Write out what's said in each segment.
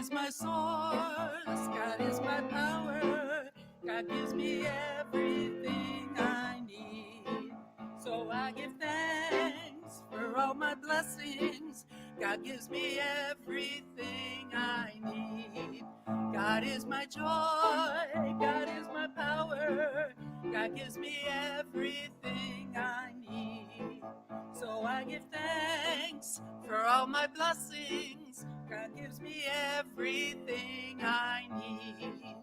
is my source, God is my power, God gives me everything I need. So I give thanks for all my blessings, God gives me everything I need. God is my joy, God is my power, God gives me everything I need. So I give thanks for all my blessings, God gives me everything I need.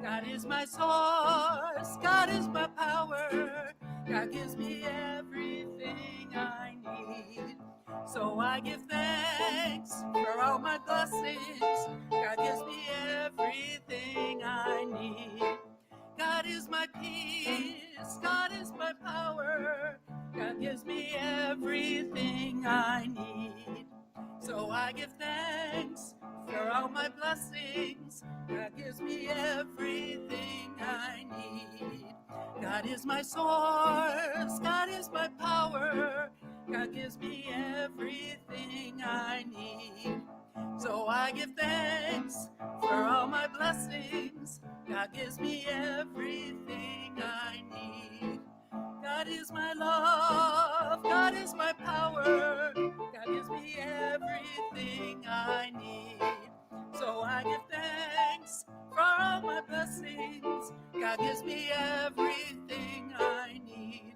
God is my source, God is my power, God gives me everything I need. So I give thanks for all my blessings, God gives me everything I need. God is my peace, God is my power, God gives me everything I need. So I give thanks for all my blessings, God gives me everything I need. God is my source, God is my power, God gives me everything I need. So I give thanks for all my blessings, God gives me everything I need. God is my love, God is my power, God gives me everything I need. So I give thanks for all my blessings, God gives me everything I need.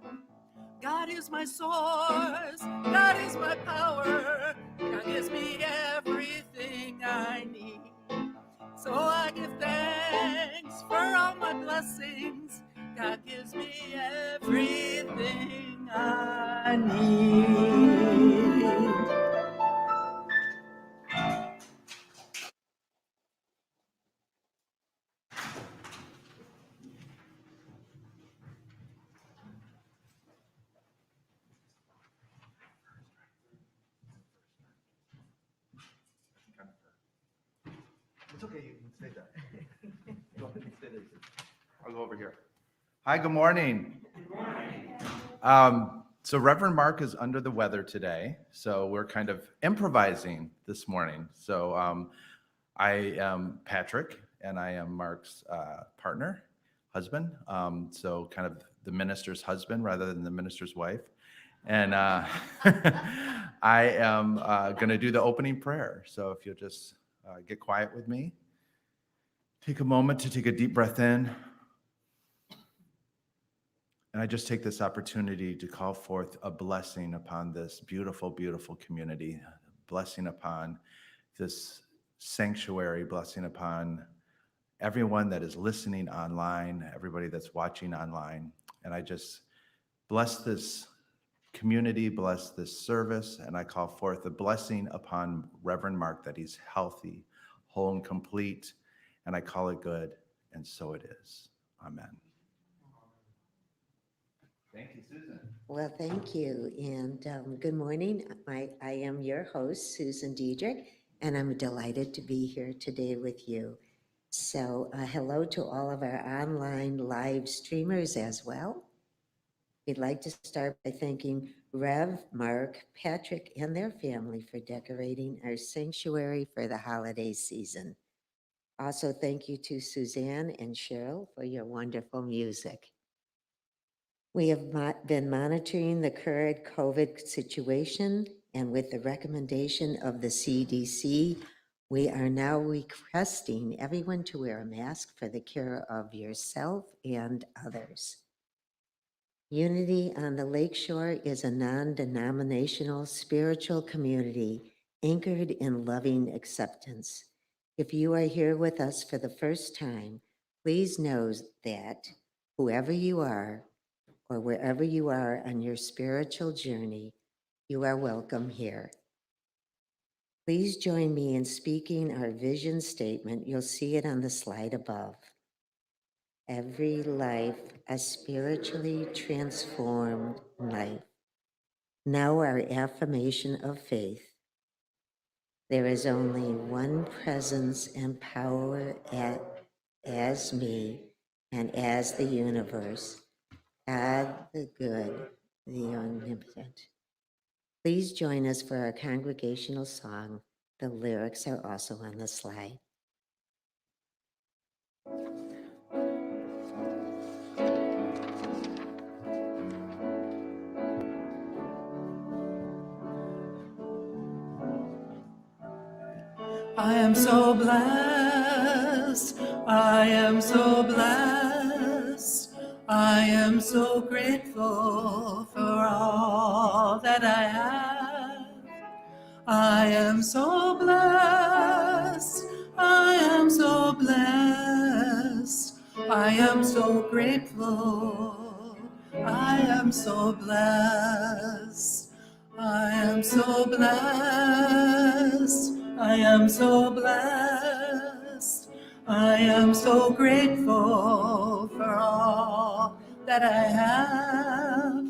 God is my source, God is my power, God gives me everything I need. So I give thanks for all my blessings, God gives me everything I need. It's okay, you can say that. Go ahead and say this. I'll go over here. Hi, good morning. Good morning. So Reverend Mark is under the weather today, so we're kind of improvising this morning. So I am Patrick, and I am Mark's partner, husband. So kind of the minister's husband rather than the minister's wife. And I am going to do the opening prayer. So if you'll just get quiet with me. Take a moment to take a deep breath in. And I just take this opportunity to call forth a blessing upon this beautiful, beautiful community, blessing upon this sanctuary, blessing upon everyone that is listening online, everybody that's watching online. And I just bless this community, bless this service, and I call forth a blessing upon Reverend Mark that he's healthy, whole, and complete. And I call it good, and so it is. Amen. Thank you, Susan. Well, thank you, and good morning. I am your host, Susan Diedrich, and I'm delighted to be here today with you. So hello to all of our online live streamers as well. We'd like to start by thanking Rev, Mark, Patrick, and their family for decorating our sanctuary for the holiday season. Also, thank you to Suzanne and Cheryl for your wonderful music. We have been monitoring the current COVID situation, and with the recommendation of the CDC, we are now requesting everyone to wear a mask for the care of yourself and others. Unity on the Lakeshore is a non-denominational spiritual community anchored in loving acceptance. If you are here with us for the first time, please know that whoever you are, or wherever you are on your spiritual journey, you are welcome here. Please join me in speaking our vision statement. You'll see it on the slide above. Every life a spiritually transformed life. Now our affirmation of faith. There is only one presence and power as me and as the universe, God the good, the omnipotent. Please join us for our congregational song. The lyrics are also on the slide. I am so blessed. I am so blessed. I am so grateful for all that I have. I am so blessed. I am so blessed. I am so grateful. I am so blessed. I am so blessed. I am so blessed. I am so grateful for all that I have.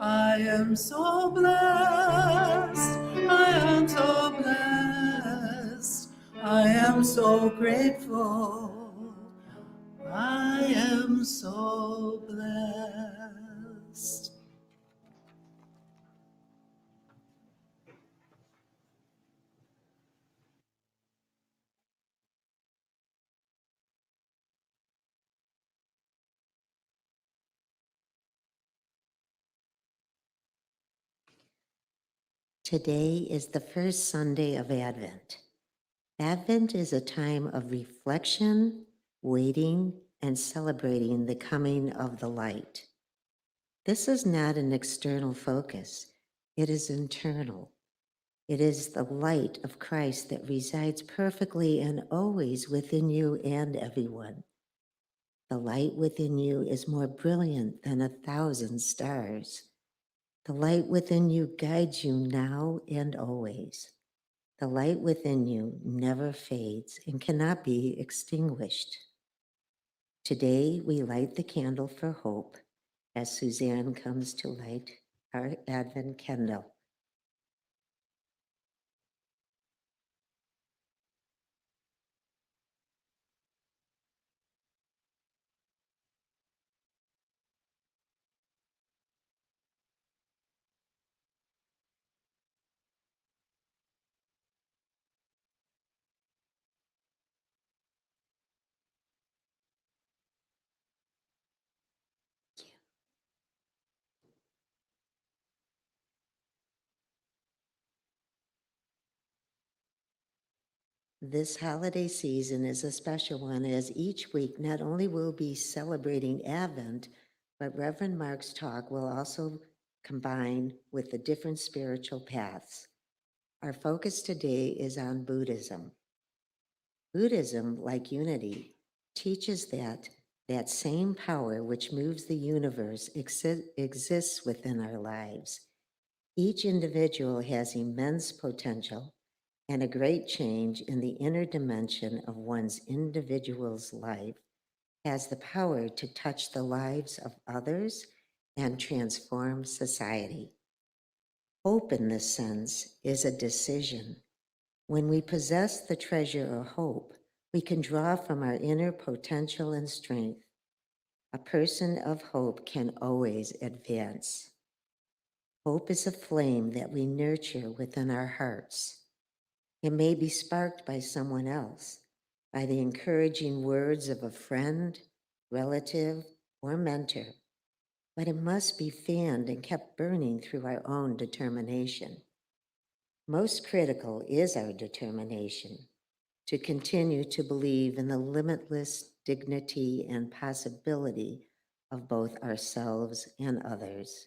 I am so blessed. I am so blessed. I am so grateful. I am so blessed. Today is the first Sunday of Advent. Advent is a time of reflection, waiting, and celebrating the coming of the light. This is not an external focus, it is internal. It is the light of Christ that resides perfectly and always within you and everyone. The light within you is more brilliant than 1,000 stars. The light within you guides you now and always. The light within you never fades and cannot be extinguished. Today, we light the candle for hope as Suzanne comes to light our Advent candle. This holiday season is a special one as each week not only will be celebrating Advent, but Reverend Mark's talk will also combine with the different spiritual paths. Our focus today is on Buddhism. Buddhism, like unity, teaches that that same power which moves the universe exists within our lives. Each individual has immense potential and a great change in the inner dimension of one's individual's life has the power to touch the lives of others and transform society. Hope, in this sense, is a decision. When we possess the treasure of hope, we can draw from our inner potential and strength. A person of hope can always advance. Hope is a flame that we nurture within our hearts. It may be sparked by someone else, by the encouraging words of a friend, relative, or mentor, but it must be fanned and kept burning through our own determination. Most critical is our determination to continue to believe in the limitless dignity and possibility of both ourselves and others.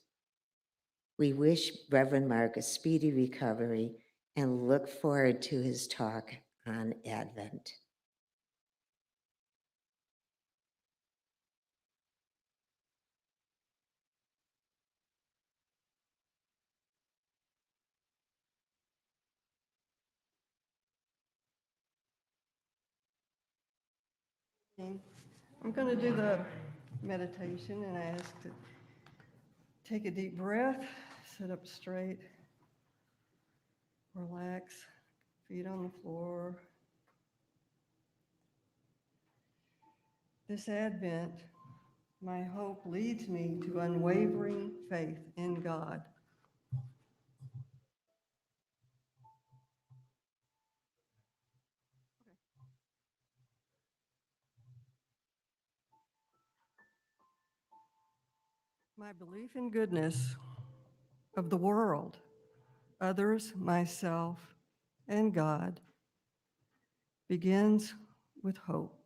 We wish Reverend Mark a speedy recovery and look forward to his talk on Advent. I'm going to do the meditation and I ask to take a deep breath, sit up straight, relax, feet on the floor. This Advent, my hope leads me to unwavering faith in God. My belief in goodness of the world, others, myself, and God begins with hope.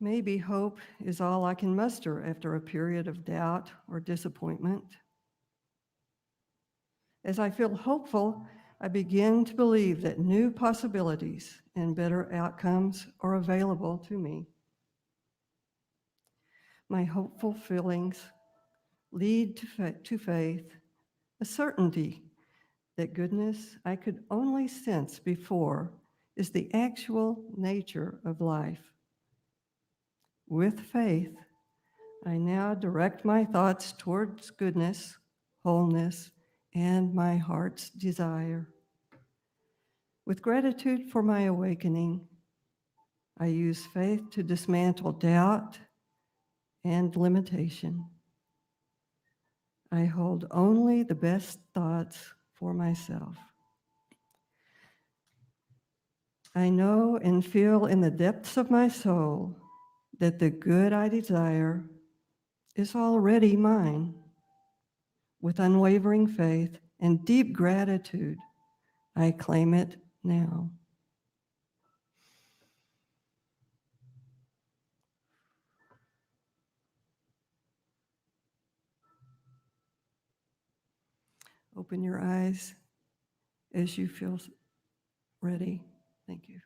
Maybe hope is all I can muster after a period of doubt or disappointment. As I feel hopeful, I begin to believe that new possibilities and better outcomes are available to me. My hopeful feelings lead to faith, a certainty that goodness I could only sense before is the actual nature of life. With faith, I now direct my thoughts towards goodness, wholeness, and my heart's desire. With gratitude for my awakening, I use faith to dismantle doubt and limitation. I hold only the best thoughts for myself. I know and feel in the depths of my soul that the good I desire is already mine. With unwavering faith and deep gratitude, I claim it now. Open your eyes as you feel ready. Thank you.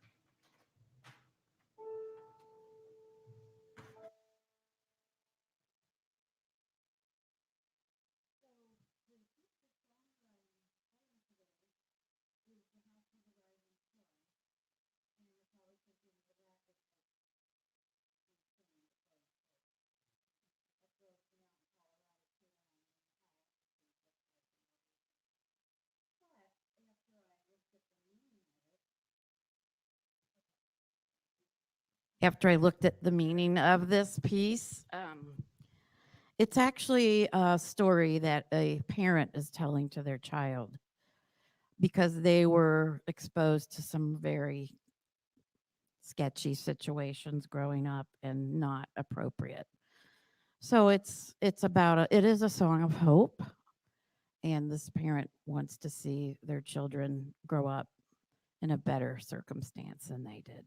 After I looked at the meaning of this piece, it's actually a story that a parent is telling to their child because they were exposed to some very sketchy situations growing up and not appropriate. So it's about it is a song of hope, and this parent wants to see their children grow up in a better circumstance than they did.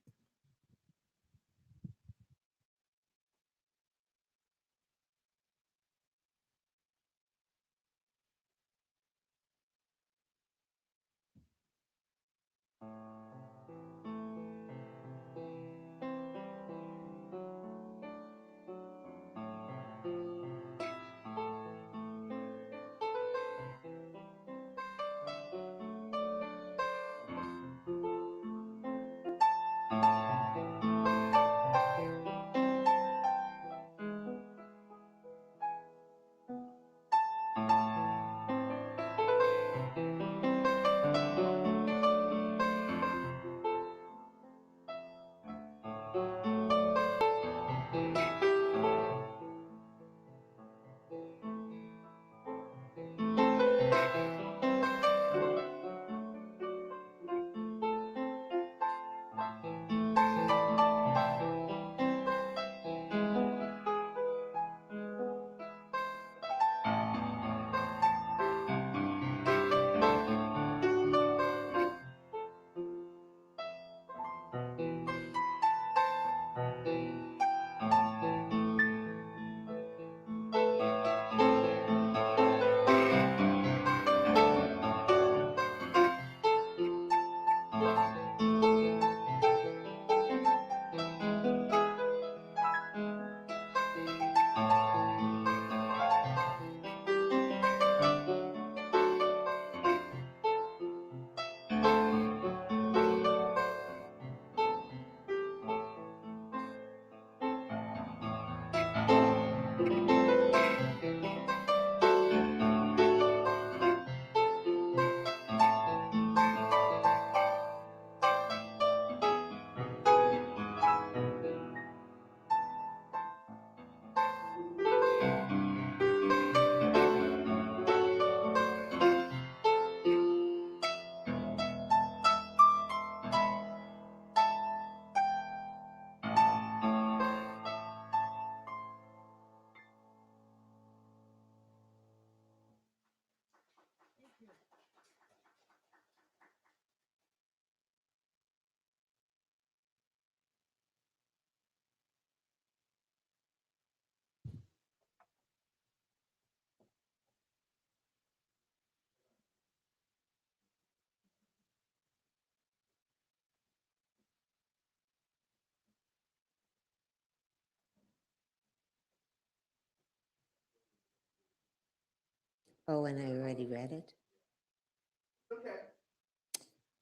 Oh, and I already read it?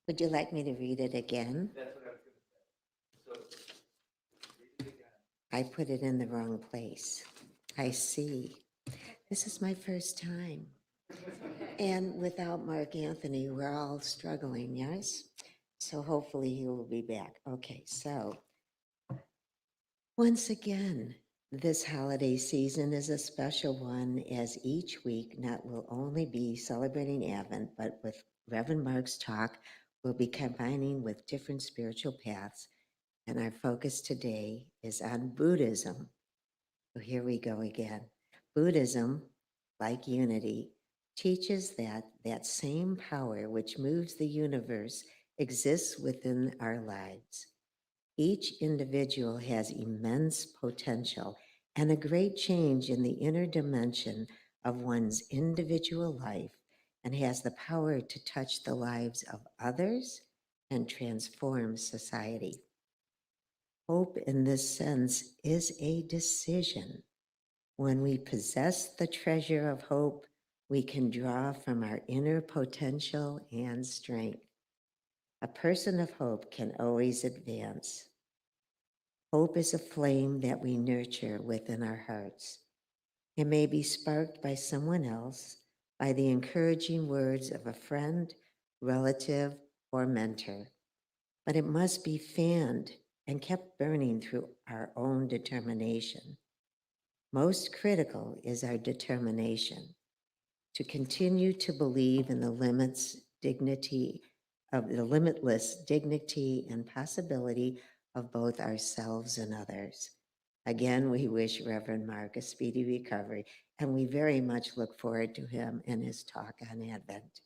Would you like me to read it again? That's what I was going to say. So, read it again. I put it in the wrong place. I see. This is my first time. And without Mark Anthony, we're all struggling, yes? So hopefully he will be back. Okay, so once again, this holiday season is a special one, as each week not will only be celebrating Advent, but with Reverend Mark's talk, we'll be combining with different spiritual paths. And our focus today is on Buddhism. So here we go again. Buddhism, like unity, teaches that that same power which moves the universe exists within our lives. Each individual has immense potential and a great change in the inner dimension of one's individual life, and has the power to touch the lives of others and transform society. Hope in this sense is a decision. When we possess the treasure of hope, we can draw from our inner potential and strength. A person of hope can always advance. Hope is a flame that we nurture within our hearts. It may be sparked by someone else, by the encouraging words of a friend, relative, or mentor, but it must be fanned and kept burning through our own determination. Most critical is our determination to continue to believe in the limitless dignity and possibility of both ourselves and others. Again, we wish Reverend Mark a speedy recovery, and we very much look forward to him and his talk on Advent.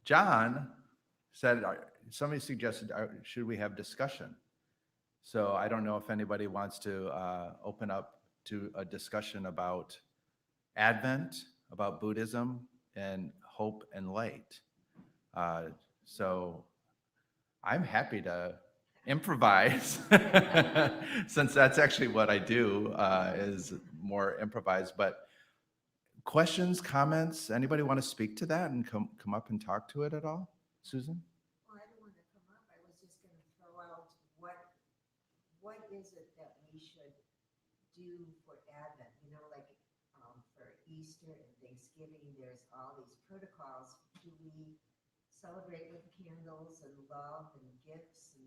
John said, somebody suggested, should we have discussion? So I don't know if anybody wants to open up to a discussion about Advent, about Buddhism, and hope and light. So I'm happy to improvise, since that's actually what I do, is more improvise. But questions, comments, anybody want to speak to that and come up and talk to it at all? Susan? Well, I don't want to come up. I was just going to throw out what is it that we should do for Advent? You know, like for Easter and Thanksgiving, there's all these protocols. Do we celebrate with candles and love and gifts? And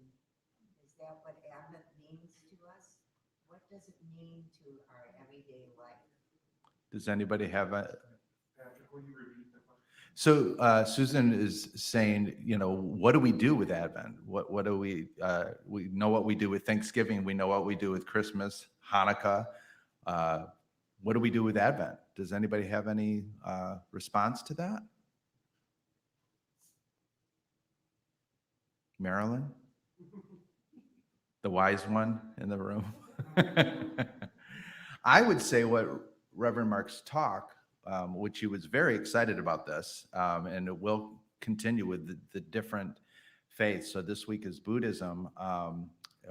is that what Advent means to us? What does it mean to our everyday life? Does anybody have a? Patrick, will you repeat the question? So Susan is saying, what do we do with Advent? What do we know what we do with Thanksgiving. We know what we do with Christmas, Hanukkah. What do we do with Advent? Does anybody have any response to that? Marilyn? The wise one in the room. I would say what Reverend Mark's talk, which he was very excited about this, and it will continue with the different faiths. So this week is Buddhism.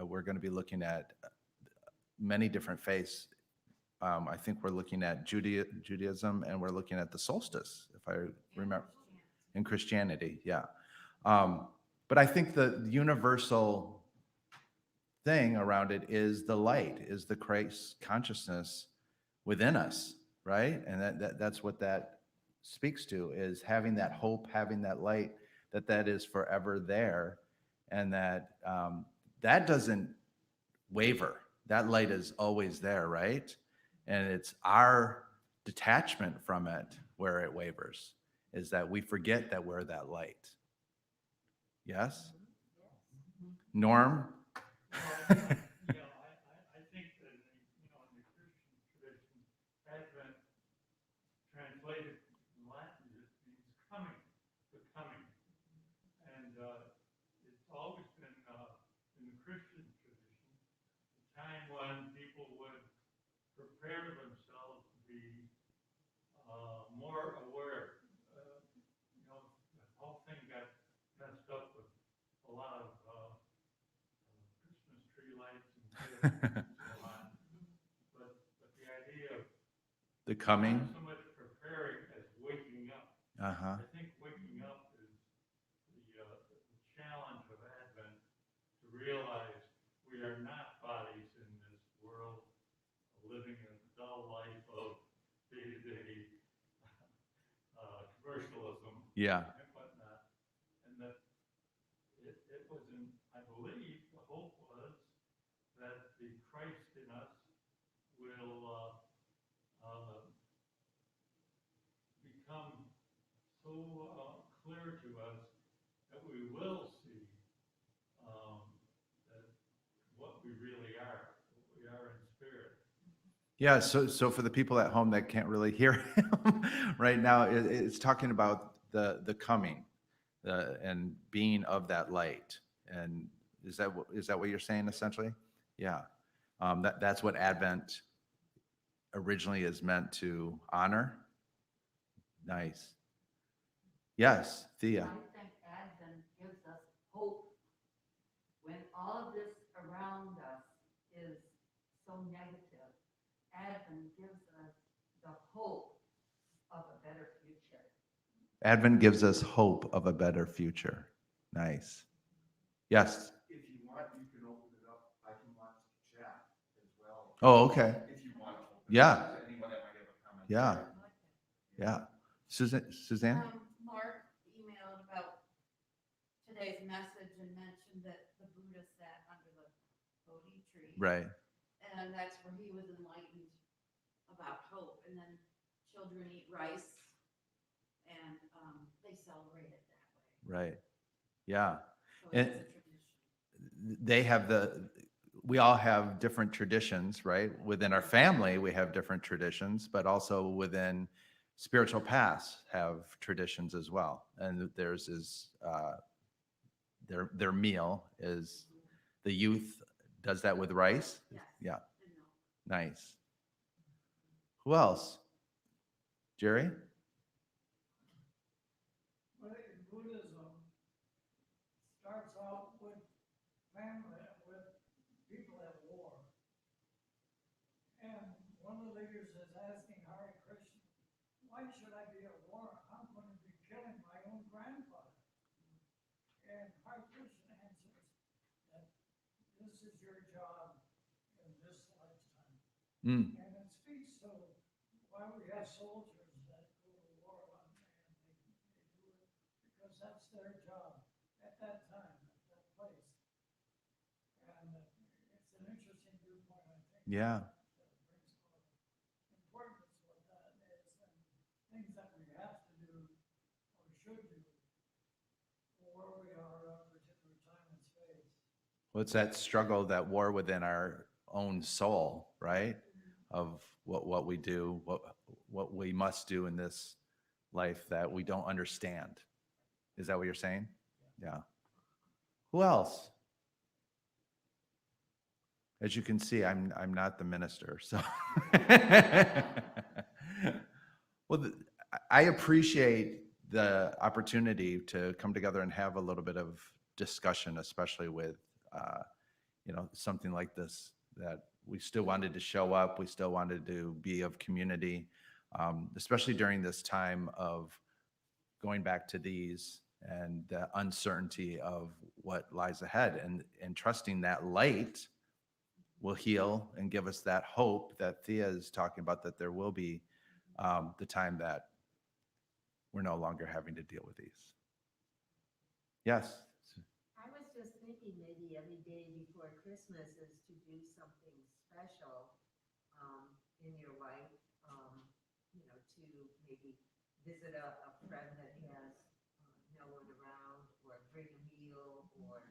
We're going to be looking at many different faiths. I think we're looking at Judaism, and we're looking at the solstice, if I remember, in Christianity, yeah. But I think the universal thing around it is the light, is the Christ consciousness within us, right? And that's what that speaks to, is having that hope, having that light, that is forever there, and that that doesn't waver. That light is always there, right? And it's our detachment from it where it wavers, is that we forget that we're that light. Yes? Norm? I think that in the Christian tradition, Advent, translated from Latin, just means coming, the coming. And it's always been in the Christian tradition, a time when people would prepare themselves to be more aware But the idea of The coming. not so much preparing as waking up. Uh-huh. I think waking up is the challenge of Advent, to realize we are not bodies in this world, living a dull life of day-to-day commercialism Yeah. and whatnot. And that it was I believe, the hope was that the Christ in us will become so clear to us that we will see that what we really are, what we are in spirit. Yeah, so for the people at home that can't really hear him right now, it's talking about the coming, and being of that light. And is that what you're saying essentially? Yeah, that's what Advent originally is meant to honor. Nice. Yes, Thea. I think Advent gives us hope when all of this around us is so negative. Advent gives us the hope of a better future. Advent gives us hope of a better future. Nice. Yes. If you want, you can open it up. I can watch the chat as well. Oh, okay. If you want to. Yeah. Anyone that might have a comment. Yeah. Yeah. Suzanne? Mark emailed about today's message and mentioned that the Buddha sat under the Bodhi tree. Right. And that's where he was enlightened about hope. And then children eat rice and they celebrate it that way. Right. Yeah. So And- it's a tradition. They have we all have different traditions, right? Within our family, we have different traditions, but also within spiritual paths have traditions as well. And theirs is, their meal is, the youth does that with rice. Yes. Yeah. And no. Nice. Who else? Jerry? Well, in Buddhism, starts out with family, with people at war. And one of the leaders is asking Hare Krishna, why should I be at war? I'm going to be killing my own grandfather. And Hare Krishna answers that this is your job in this lifetime. Mm. And it speaks to why we have soldiers that go to war and they do it because that's their job at that time, at that place. And it's an interesting viewpoint, I think. Yeah. That brings out importance what that is and things that we have to do or should do for where we are at a particular time and space. Well, it's that struggle, that war within our own soul, right? Of what we do, what we must do in this life that we don't understand. Is that what you're saying? Yeah. Who else? As you can see, I'm not the minister, so. Well, I appreciate the opportunity to come together and have a little bit of discussion, especially with, something like this, that we still wanted to show up, we still wanted to be of community, especially during this time of going back to these and the uncertainty of what lies ahead, and trusting that light will heal and give us that hope that Thea is talking about, that there will be the time that we're no longer having to deal with these. Yes. I was just thinking maybe every day before Christmas is to do something special in your life, to maybe visit a friend that has no one around, or bring a meal, or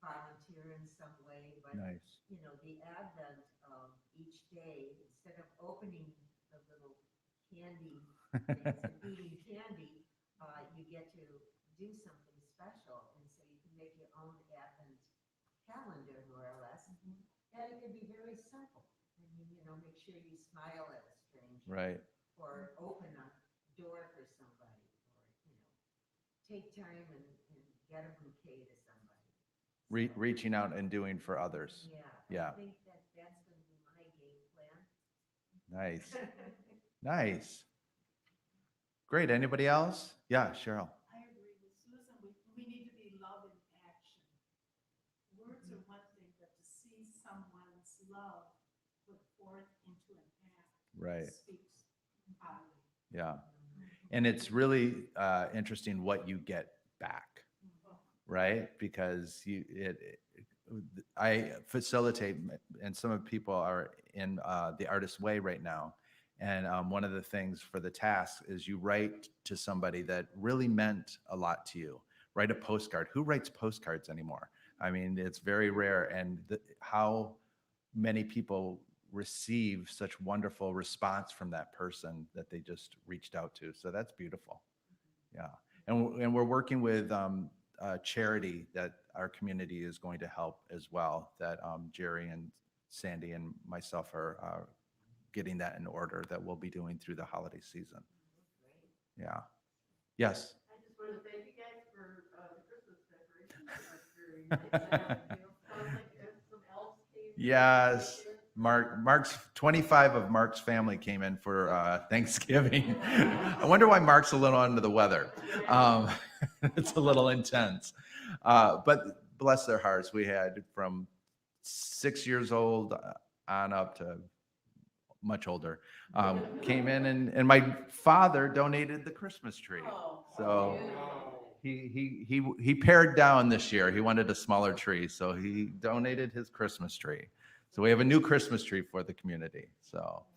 volunteer in some way. But, Nice. the advent of each day, instead of opening the little candy things and eating candy, you get to do something special. And so you can make your own advent calendar, more or less. And it can be very simple. I mean, make sure you smile at a stranger. Right. Or open a door for somebody, or, take time and get a bouquet to somebody. Reaching out and doing for others. Yeah. Yeah. I think that's going to be my game plan. Nice. Nice. Great. Anybody else? Yeah, Cheryl. I agree with Susan. We need to be love in action. Words are one thing, but to see someone's love put forth into an act Right. speaks volumes. Yeah. And it's really interesting what you get back, right? Because I facilitate, and some of people are in the Artist Way right now. And one of the things for the task is you write to somebody that really meant a lot to you. Write a postcard. Who writes postcards anymore? I mean, it's very rare. And how many people receive such wonderful response from that person that they just reached out to. So that's beautiful. Yeah. And we're working with a charity that our community is going to help as well, that Jerry and Sandy and myself are getting that in order, that we'll be doing through the holiday season. Yeah. Yes. I just want to thank you guys for the Christmas decorations. That's very nice. Sounds like some elves came. Yes. Mark's 25 of Mark's family came in for Thanksgiving. I wonder why Mark's a little under the weather. It's a little intense. But bless their hearts, we had from 6 years old on up to much older, came in, and my father donated the Christmas tree. So he pared down this year. He wanted a smaller tree, so he donated his Christmas tree. So we have a new Christmas tree for the community. So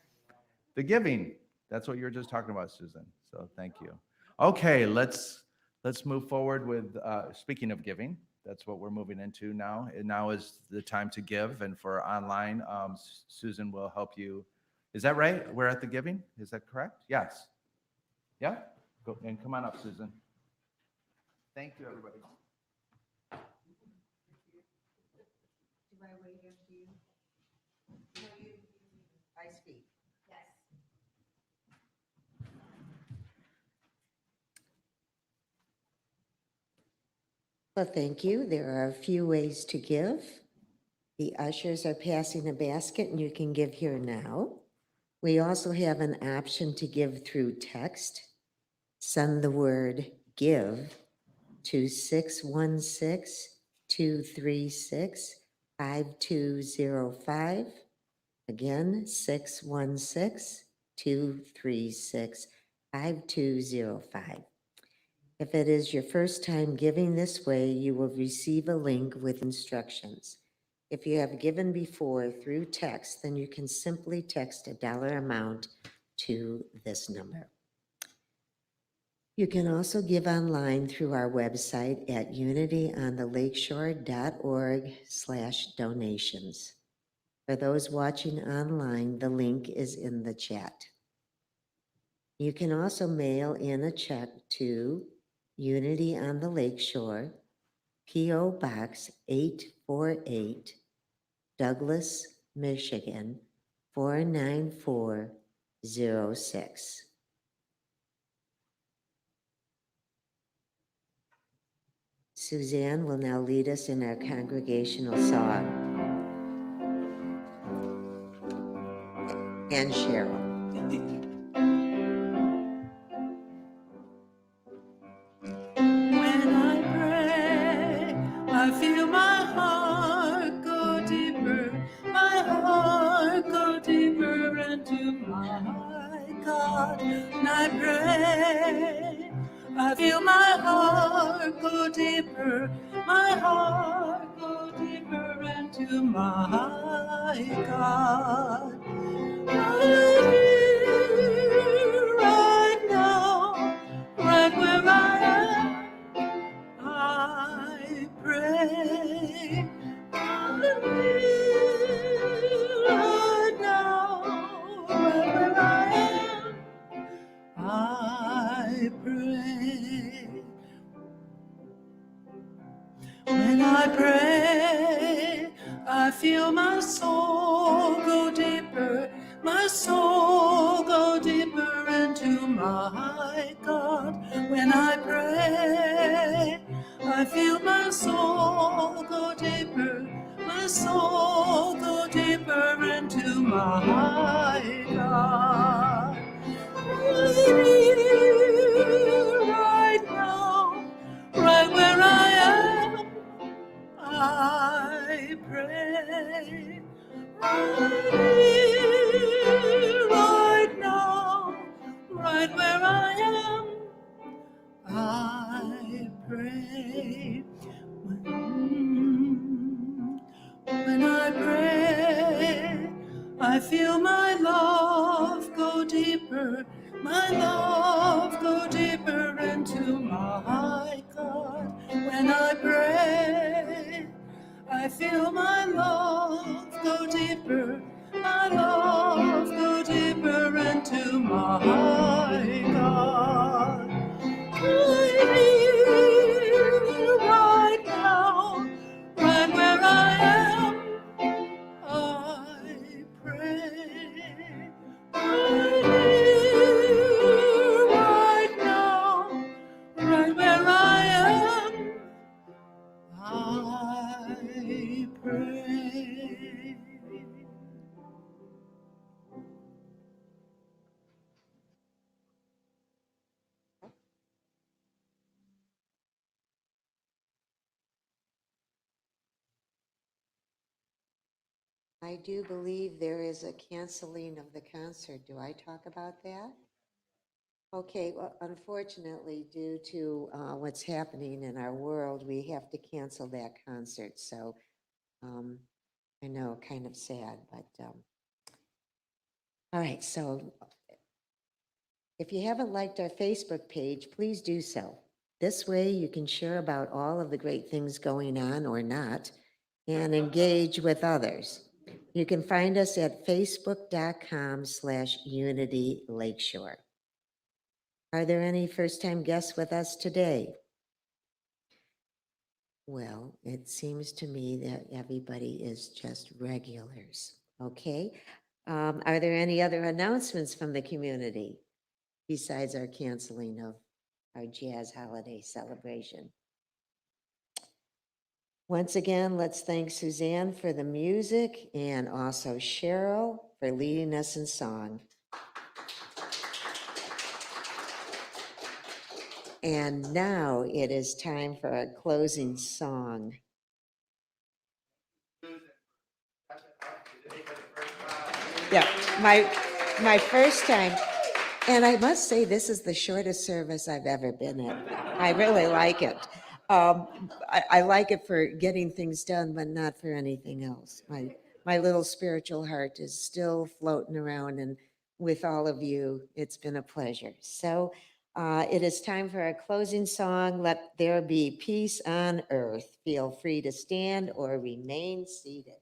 the giving, that's what you were just talking about, Susan. So thank you. Okay, let's move forward with speaking of giving. That's what we're moving into now. And now is the time to give. And for online, Susan will help you. Is that right? We're at the giving? Is that correct? Yes. Yeah? Go and come on up, Susan. Thank you, everybody. Do I wait here for you? No, I speak. Yes. Well, thank you. There are a few ways to give. The ushers are passing a basket, and you can give here now. We also have an option to give through text. Send the word "give" to 616-236-5205. Again, 616-236-5205. If it is your first time giving this way, you will receive a link with instructions. If you have given before through text, then you can simply text a dollar amount to this number. You can also give online through our website at unityonthelakeshore.org/donations. For those watching online, the link is in the chat. You can also mail in a check to Unity on the Lakeshore, P.O. Box 848, Douglas, Michigan 49406. Suzanne will now lead us in our congregational song. And Cheryl. When I pray, I feel my heart go deeper, my heart go deeper into my God. When I pray, I feel my heart go deeper, my heart go deeper into my God. Right now, right where I am, I pray. Right now, right where I am, I pray. When I pray, I feel my soul go deeper, my soul go deeper into my God. When I pray, I feel my soul go deeper, my my soul go deeper into my God. Right here, right now, right where I am, I pray. Right here, right now, right where I am, I pray. When I pray, I feel my love go deeper, my love go deeper into my God. When I pray, I feel my love go deeper, my love go deeper into my God. Right here, right now, right where I am, I pray. Right here, right now, right where I am, I pray. I do believe there is a canceling of the concert. Do I talk about that? Okay, well, unfortunately, due to what's happening in our world, we have to cancel that concert. So I know, kind of sad, but all right. So if you haven't liked our Facebook page, please do so. This way you can share about all of the great things going on or not and engage with others. You can find us at facebook.com/Unity Lakeshore. Are there any first-time guests with us today? Well, it seems to me that everybody is just regulars, okay? Are there any other announcements from the community besides our canceling of our jazz holiday celebration? Once again, let's thank Suzanne for the music and also Cheryl for leading us in song. And now it is time for our closing song. Yeah, my first time. And I must say, this is the shortest service I've ever been in. I really like it. I like it for getting things done, but not for anything else. My little spiritual heart is still floating around, and with all of you, it's been a pleasure. So it is time for our closing song, Let There Be Peace on Earth. Feel free to stand or remain seated.